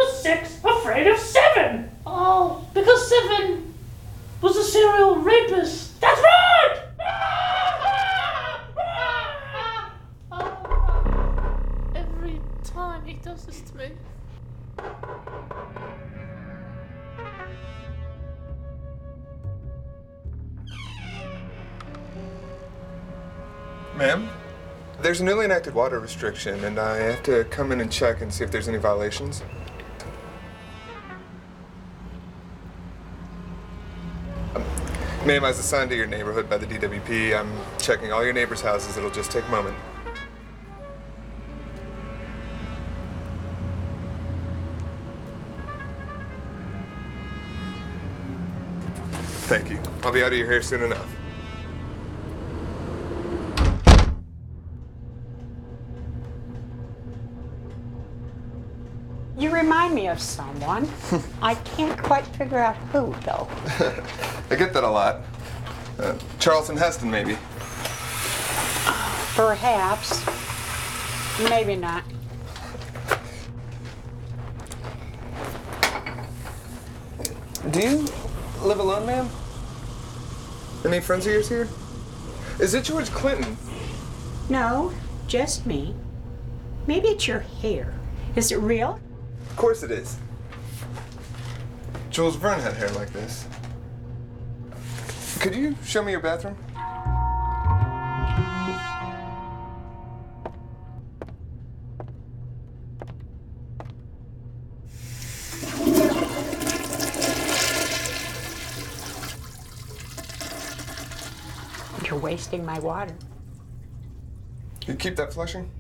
was 6, afraid of 7. Oh, because 7 was a serial rapist. That's right! Every time he does this to me. Ma'am, there's a newly enacted water restriction, and I have to come in and check and see if there's any violations. Ma'am, I was assigned to your neighborhood by the DWP. I'm checking all your neighbors' houses. It'll just take a moment. Thank you. I'll be out of your hair soon enough. You remind me of someone. I can't quite figure out who, though. I get that a lot. Charlton Heston, maybe. Perhaps. Maybe not. Do you live alone, ma'am? Any friends of yours here? Is it George Clinton? No, just me. Maybe it's your hair. Is it real? Of course it is. Jules Verne had hair like this. Could you show me your bathroom? You're wasting my water. You keep that flushing?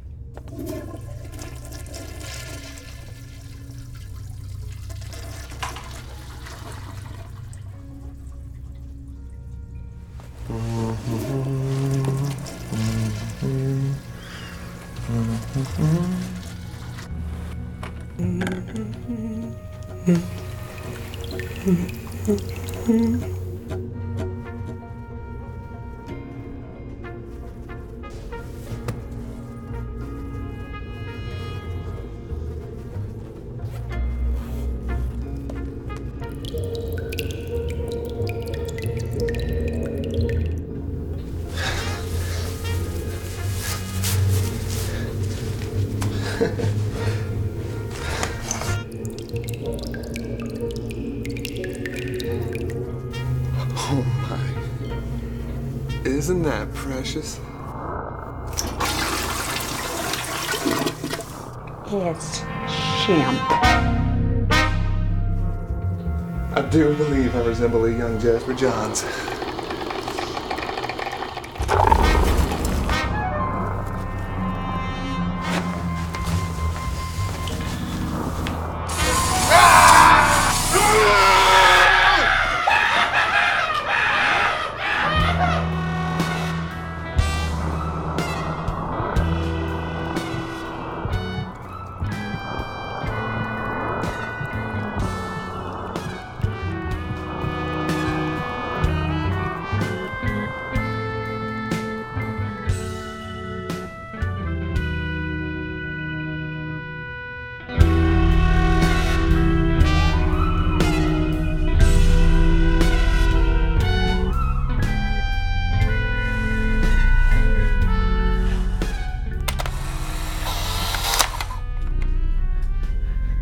Oh my. Isn't that precious? It's shrimp. I do believe I resemble a young Jasper Johns.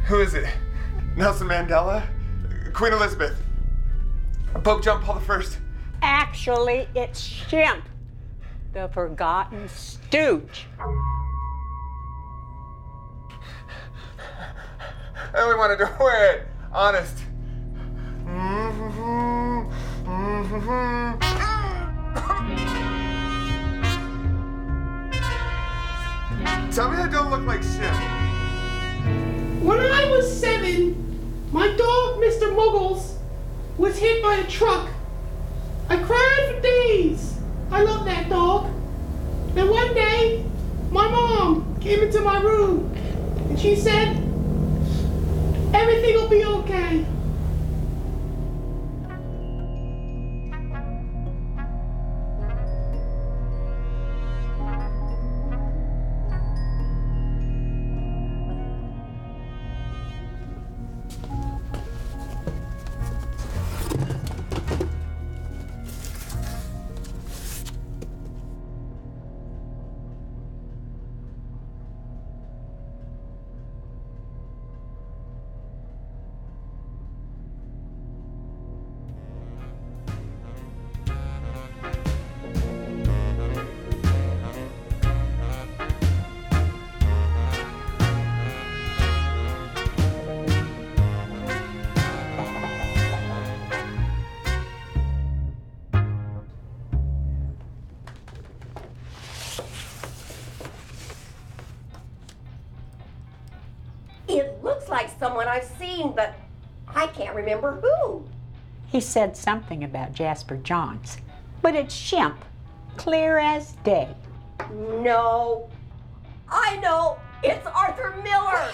Who is it? Nelson Mandela? Queen Elizabeth? Pope John Paul I? Actually, it's shrimp. The forgotten stooge. I only wanted to wear it. Honest. Tell me I don't look like shit. When I was 7, my dog, Mr. Muggles, was hit by a truck. I cried for days. I love that dog. And one day, my mom came into my room and she said, "Everything will be okay." someone I've seen, but I can't remember who. He said something about Jasper Johns, but it's Shemp, clear as day. No, I know, it's Arthur Miller.